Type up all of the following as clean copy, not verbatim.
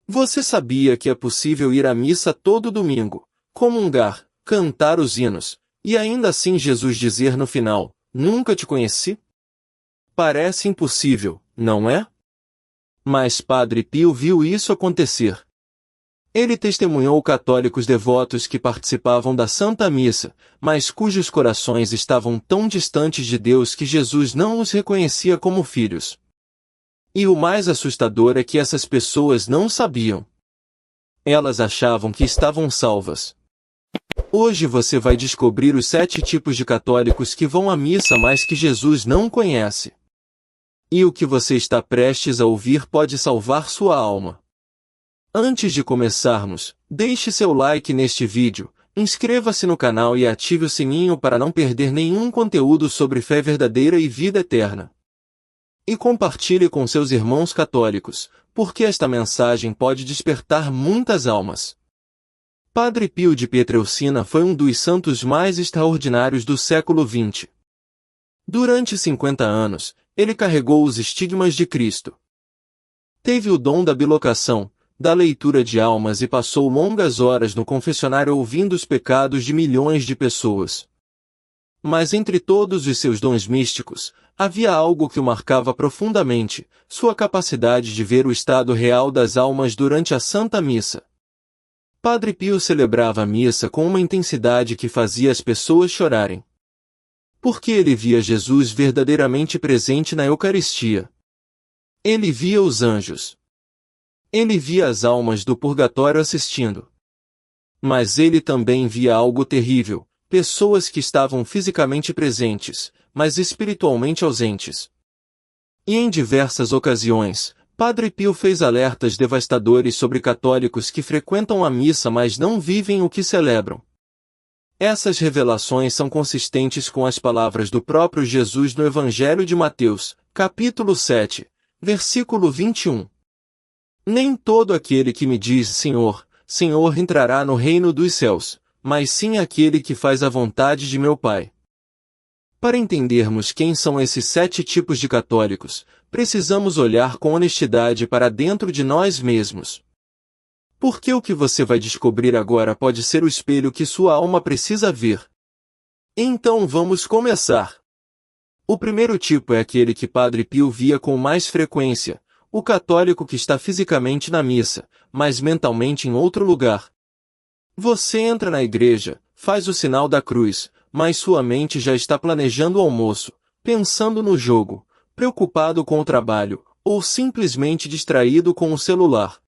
Você sabia que é possível ir à missa todo domingo, comungar, cantar os hinos, e ainda assim Jesus dizer no final, nunca te conheci? Parece impossível, não é? Mas Padre Pio viu isso acontecer. Ele testemunhou católicos devotos que participavam da Santa Missa, mas cujos corações estavam tão distantes de Deus que Jesus não os reconhecia como filhos. E o mais assustador é que essas pessoas não sabiam. Elas achavam que estavam salvas. Hoje você vai descobrir os 7 tipos de católicos que vão à missa mas que Jesus não conhece. E o que você está prestes a ouvir pode salvar sua alma. Antes de começarmos, deixe seu like neste vídeo, inscreva-se no canal e ative o sininho para não perder nenhum conteúdo sobre fé verdadeira e vida eterna. E compartilhe com seus irmãos católicos, porque esta mensagem pode despertar muitas almas. Padre Pio de Pietrelcina foi um dos santos mais extraordinários do século XX. Durante 50 anos, ele carregou os estigmas de Cristo. Teve o dom da bilocação, da leitura de almas e passou longas horas no confessionário ouvindo os pecados de milhões de pessoas. Mas entre todos os seus dons místicos, havia algo que o marcava profundamente, sua capacidade de ver o estado real das almas durante a Santa Missa. Padre Pio celebrava a missa com uma intensidade que fazia as pessoas chorarem. Porque ele via Jesus verdadeiramente presente na Eucaristia. Ele via os anjos. Ele via as almas do purgatório assistindo. Mas ele também via algo terrível, pessoas que estavam fisicamente presentes, mas espiritualmente ausentes. E em diversas ocasiões, Padre Pio fez alertas devastadores sobre católicos que frequentam a missa mas não vivem o que celebram. Essas revelações são consistentes com as palavras do próprio Jesus no Evangelho de Mateus, capítulo 7, versículo 21. Nem todo aquele que me diz Senhor, Senhor entrará no reino dos céus, mas sim aquele que faz a vontade de meu Pai. Para entendermos quem são esses 7 tipos de católicos, precisamos olhar com honestidade para dentro de nós mesmos. Porque o que você vai descobrir agora pode ser o espelho que sua alma precisa ver. Então vamos começar. O primeiro tipo é aquele que Padre Pio via com mais frequência, o católico que está fisicamente na missa, mas mentalmente em outro lugar. Você entra na igreja, faz o sinal da cruz, mas sua mente já está planejando o almoço, pensando no jogo, preocupado com o trabalho, ou simplesmente distraído com o celular.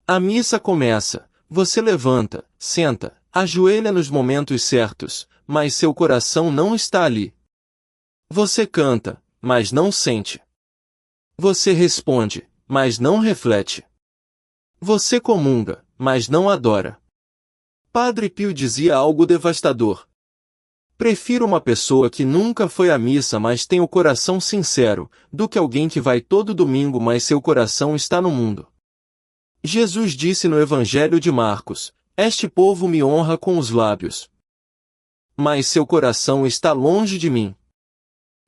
A missa começa, você levanta, senta, ajoelha nos momentos certos, mas seu coração não está ali. Você canta, mas não sente. Você responde, mas não reflete. Você comunga, mas não adora. Padre Pio dizia algo devastador. Prefiro uma pessoa que nunca foi à missa mas tem o coração sincero, do que alguém que vai todo domingo mas seu coração está no mundo. Jesus disse no Evangelho de Marcos, este povo me honra com os lábios, mas seu coração está longe de mim.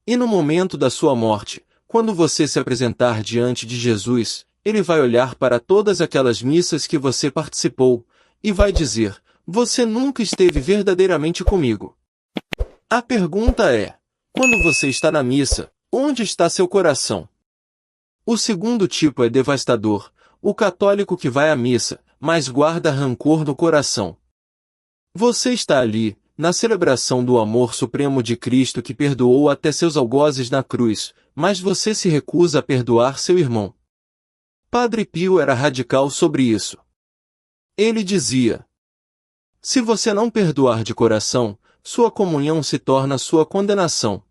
E no momento da sua morte, quando você se apresentar diante de Jesus, ele vai olhar para todas aquelas missas que você participou, e vai dizer, você nunca esteve verdadeiramente comigo. A pergunta é, quando você está na missa, onde está seu coração? O segundo tipo é devastador, o católico que vai à missa, mas guarda rancor no coração. Você está ali, na celebração do amor supremo de Cristo que perdoou até seus algozes na cruz, mas você se recusa a perdoar seu irmão. Padre Pio era radical sobre isso. Ele dizia, se você não perdoar de coração, sua comunhão se torna sua condenação.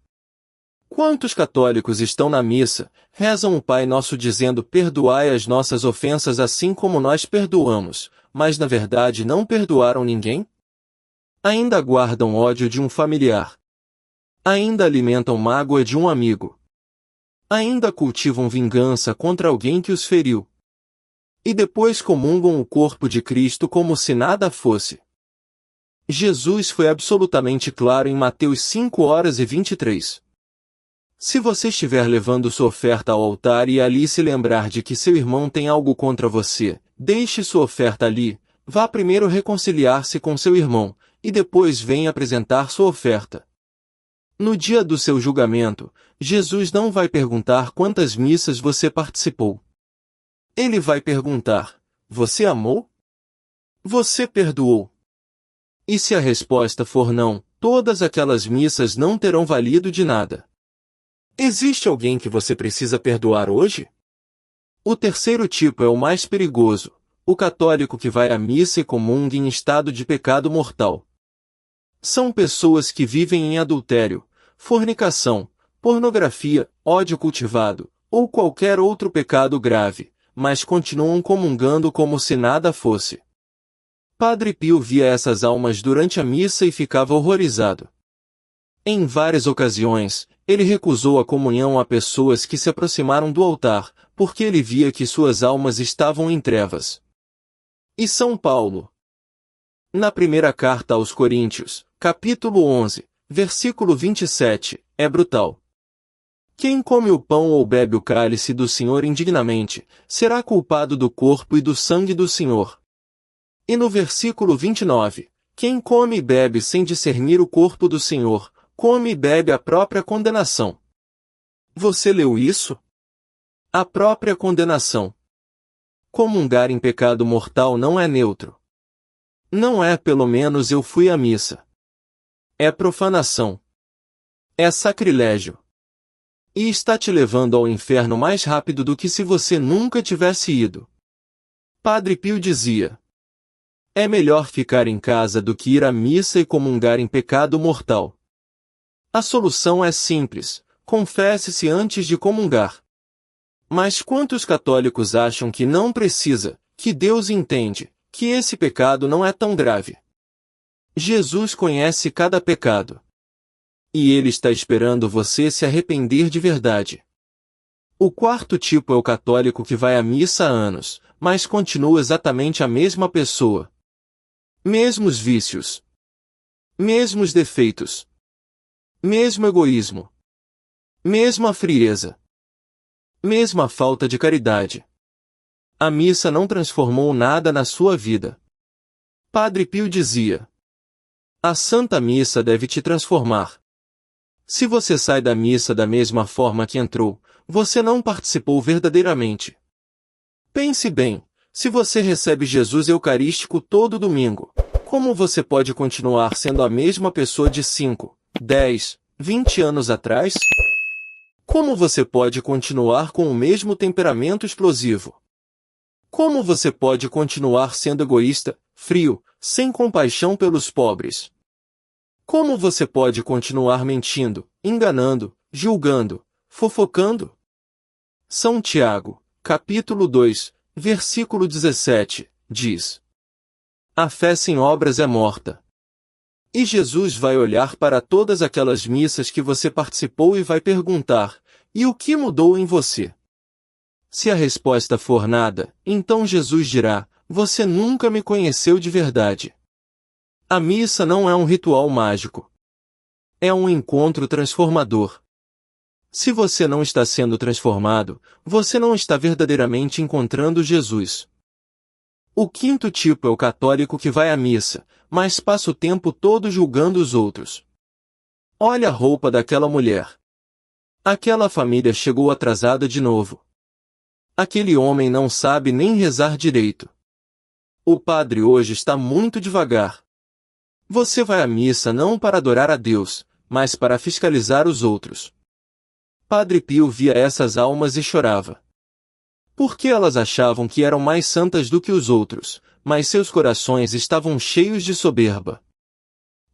Quantos católicos estão na missa, rezam o Pai Nosso dizendo perdoai as nossas ofensas assim como nós perdoamos, mas na verdade não perdoaram ninguém? Ainda guardam ódio de um familiar. Ainda alimentam mágoa de um amigo. Ainda cultivam vingança contra alguém que os feriu. E depois comungam o corpo de Cristo como se nada fosse. Jesus foi absolutamente claro em Mateus 5:23. Se você estiver levando sua oferta ao altar e ali se lembrar de que seu irmão tem algo contra você, deixe sua oferta ali, vá primeiro reconciliar-se com seu irmão, e depois venha apresentar sua oferta. No dia do seu julgamento, Jesus não vai perguntar quantas missas você participou. Ele vai perguntar: você amou? Você perdoou? E se a resposta for não, todas aquelas missas não terão valido de nada. Existe alguém que você precisa perdoar hoje? O terceiro tipo é o mais perigoso, o católico que vai à missa e comunga em estado de pecado mortal. São pessoas que vivem em adultério, fornicação, pornografia, ódio cultivado, ou qualquer outro pecado grave, mas continuam comungando como se nada fosse. Padre Pio via essas almas durante a missa e ficava horrorizado. Em várias ocasiões, ele recusou a comunhão a pessoas que se aproximaram do altar, porque ele via que suas almas estavam em trevas. E São Paulo? Na primeira carta aos Coríntios, capítulo 11, versículo 27, é brutal. Quem come o pão ou bebe o cálice do Senhor indignamente, será culpado do corpo e do sangue do Senhor. E no versículo 29, quem come e bebe sem discernir o corpo do Senhor, come e bebe a própria condenação. Você leu isso? A própria condenação. Comungar em pecado mortal não é neutro. Não é pelo menos eu fui à missa. É profanação. É sacrilégio. E está te levando ao inferno mais rápido do que se você nunca tivesse ido. Padre Pio dizia: é melhor ficar em casa do que ir à missa e comungar em pecado mortal. A solução é simples: confesse-se antes de comungar. Mas quantos católicos acham que não precisa, que Deus entende, que esse pecado não é tão grave? Jesus conhece cada pecado. E Ele está esperando você se arrepender de verdade. O quarto tipo é o católico que vai à missa há anos, mas continua exatamente a mesma pessoa. Mesmos vícios. Mesmos defeitos. Mesmo egoísmo. Mesma frieza. Mesma falta de caridade. A missa não transformou nada na sua vida. Padre Pio dizia: a Santa Missa deve te transformar. Se você sai da missa da mesma forma que entrou, você não participou verdadeiramente. Pense bem, se você recebe Jesus Eucarístico todo domingo, como você pode continuar sendo a mesma pessoa de 5, 10, 20 anos atrás? Como você pode continuar com o mesmo temperamento explosivo? Como você pode continuar sendo egoísta, frio, sem compaixão pelos pobres? Como você pode continuar mentindo, enganando, julgando, fofocando? São Tiago, capítulo 2, versículo 17, diz: a fé sem obras é morta. E Jesus vai olhar para todas aquelas missas que você participou e vai perguntar: e o que mudou em você? Se a resposta for nada, então Jesus dirá: você nunca me conheceu de verdade. A missa não é um ritual mágico. É um encontro transformador. Se você não está sendo transformado, você não está verdadeiramente encontrando Jesus. O quinto tipo é o católico que vai à missa, mas passa o tempo todo julgando os outros. Olha a roupa daquela mulher. Aquela família chegou atrasada de novo. Aquele homem não sabe nem rezar direito. O padre hoje está muito devagar. Você vai à missa não para adorar a Deus, mas para fiscalizar os outros. Padre Pio via essas almas e chorava. Porque elas achavam que eram mais santas do que os outros, mas seus corações estavam cheios de soberba.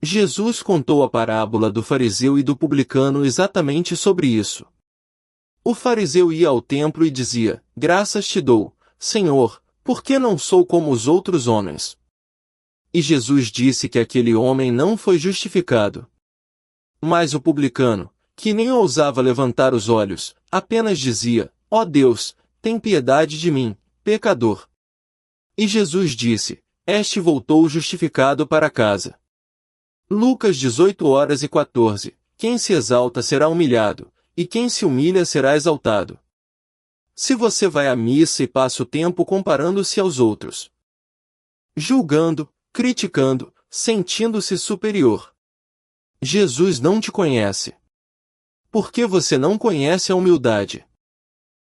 Jesus contou a parábola do fariseu e do publicano exatamente sobre isso. O fariseu ia ao templo e dizia: graças te dou, Senhor, porque não sou como os outros homens. E Jesus disse que aquele homem não foi justificado. Mas o publicano, que nem ousava levantar os olhos, apenas dizia: ó Deus, tem piedade de mim, pecador. E Jesus disse: este voltou justificado para casa. Lucas 18:14. Quem se exalta será humilhado, e quem se humilha será exaltado. Se você vai à missa e passa o tempo comparando-se aos outros, julgando, criticando, sentindo-se superior, Jesus não te conhece. Porque você não conhece a humildade.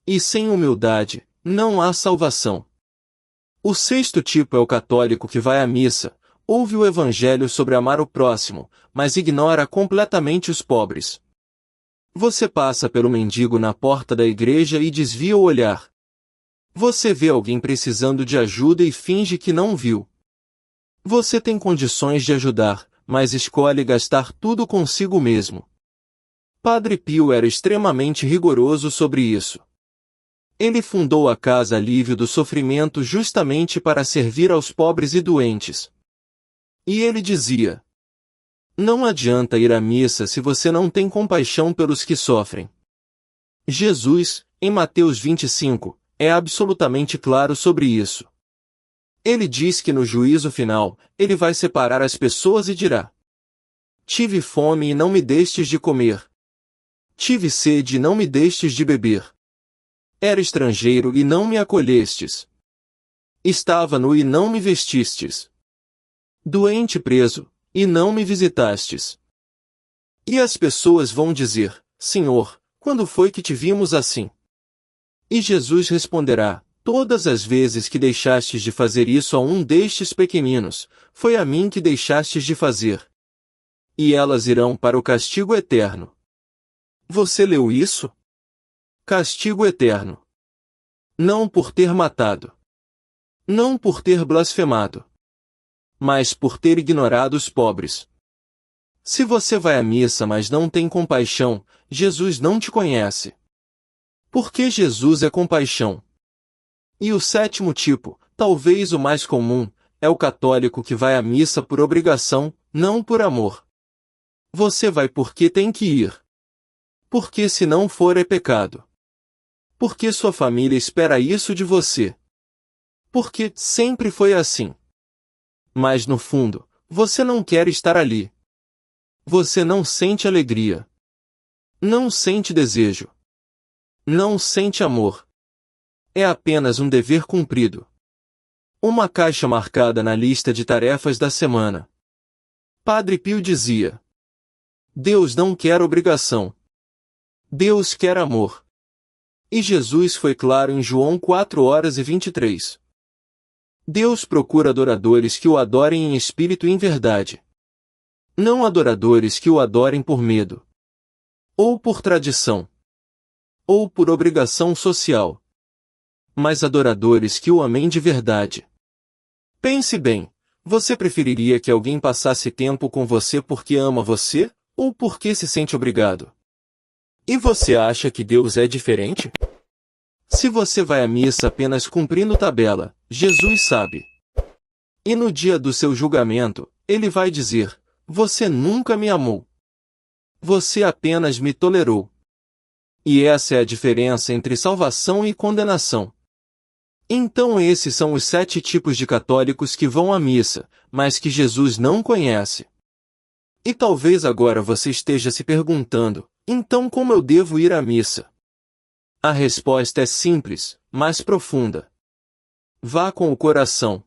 E sem humildade, não há salvação. O sexto tipo é o católico que vai à missa, ouve o evangelho sobre amar o próximo, mas ignora completamente os pobres. Você passa pelo mendigo na porta da igreja e desvia o olhar. Você vê alguém precisando de ajuda e finge que não viu. Você tem condições de ajudar, mas escolhe gastar tudo consigo mesmo. Padre Pio era extremamente rigoroso sobre isso. Ele fundou a Casa Alívio do Sofrimento justamente para servir aos pobres e doentes. E ele dizia: não adianta ir à missa se você não tem compaixão pelos que sofrem. Jesus, em Mateus 25, é absolutamente claro sobre isso. Ele diz que no juízo final, ele vai separar as pessoas e dirá: tive fome e não me destes de comer. Tive sede e não me destes de beber. Era estrangeiro e não me acolhestes. Estava nu e não me vestistes. Doente preso, e não me visitastes. E as pessoas vão dizer: Senhor, quando foi que te vimos assim? E Jesus responderá: todas as vezes que deixastes de fazer isso a um destes pequeninos, foi a mim que deixastes de fazer. E elas irão para o castigo eterno. Você leu isso? Castigo eterno. Não por ter matado. Não por ter blasfemado. Mas por ter ignorado os pobres. Se você vai à missa mas não tem compaixão, Jesus não te conhece. Porque Jesus é compaixão. E o sétimo tipo, talvez o mais comum, é o católico que vai à missa por obrigação, não por amor. Você vai porque tem que ir. Porque se não for é pecado. Porque sua família espera isso de você. Porque sempre foi assim. Mas no fundo, você não quer estar ali. Você não sente alegria. Não sente desejo. Não sente amor. É apenas um dever cumprido. Uma caixa marcada na lista de tarefas da semana. Padre Pio dizia: Deus não quer obrigação. Deus quer amor. E Jesus foi claro em João 4:23. Deus procura adoradores que o adorem em espírito e em verdade. Não adoradores que o adorem por medo. Ou por tradição. Ou por obrigação social. Mas adoradores que o amem de verdade. Pense bem, você preferiria que alguém passasse tempo com você porque ama você, ou porque se sente obrigado? E você acha que Deus é diferente? Se você vai à missa apenas cumprindo tabela, Jesus sabe. E no dia do seu julgamento, ele vai dizer: você nunca me amou. Você apenas me tolerou. E essa é a diferença entre salvação e condenação. Então esses são os 7 tipos de católicos que vão à missa, mas que Jesus não conhece. E talvez agora você esteja se perguntando: então como eu devo ir à missa? A resposta é simples, mas profunda. Vá com o coração.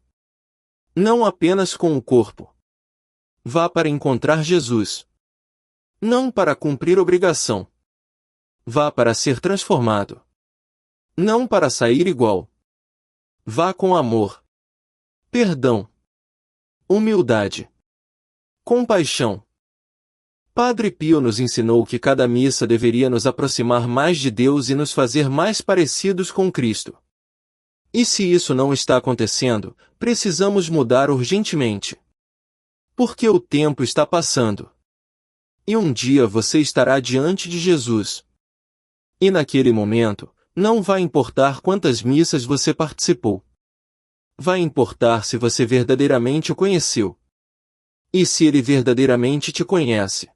Não apenas com o corpo. Vá para encontrar Jesus. Não para cumprir obrigação. Vá para ser transformado. Não para sair igual. Vá com amor. Perdão. Humildade. Compaixão. Padre Pio nos ensinou que cada missa deveria nos aproximar mais de Deus e nos fazer mais parecidos com Cristo. E se isso não está acontecendo, precisamos mudar urgentemente. Porque o tempo está passando. E um dia você estará diante de Jesus. E naquele momento, não vai importar quantas missas você participou. Vai importar se você verdadeiramente o conheceu. E se ele verdadeiramente te conhece.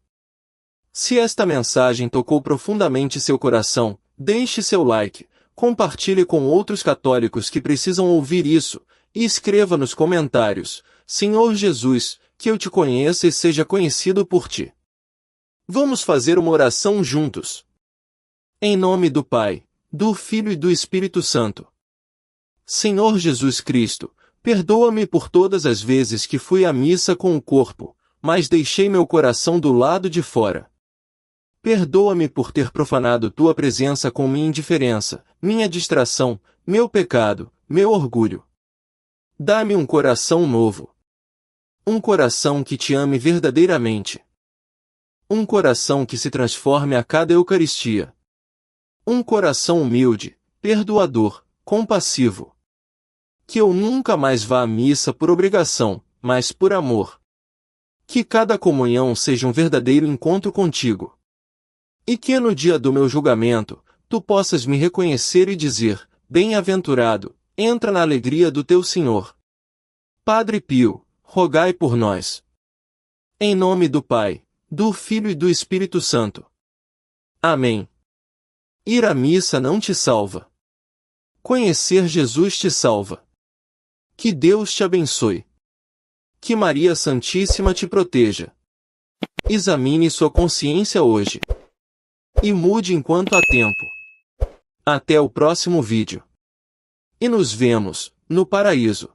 Se esta mensagem tocou profundamente seu coração, deixe seu like, compartilhe com outros católicos que precisam ouvir isso, e escreva nos comentários: Senhor Jesus, que eu te conheça e seja conhecido por ti. Vamos fazer uma oração juntos. Em nome do Pai, do Filho e do Espírito Santo. Senhor Jesus Cristo, perdoa-me por todas as vezes que fui à missa com o corpo, mas deixei meu coração do lado de fora. Perdoa-me por ter profanado tua presença com minha indiferença, minha distração, meu pecado, meu orgulho. Dá-me um coração novo. Um coração que te ame verdadeiramente. Um coração que se transforme a cada Eucaristia. Um coração humilde, perdoador, compassivo. Que eu nunca mais vá à missa por obrigação, mas por amor. Que cada comunhão seja um verdadeiro encontro contigo. E que no dia do meu julgamento, tu possas me reconhecer e dizer, bem-aventurado, entra na alegria do teu Senhor. Padre Pio, rogai por nós. Em nome do Pai, do Filho e do Espírito Santo. Amém. Ir à missa não te salva. Conhecer Jesus te salva. Que Deus te abençoe. Que Maria Santíssima te proteja. Examine sua consciência hoje. E mude enquanto há tempo. Até o próximo vídeo. E nos vemos, no paraíso.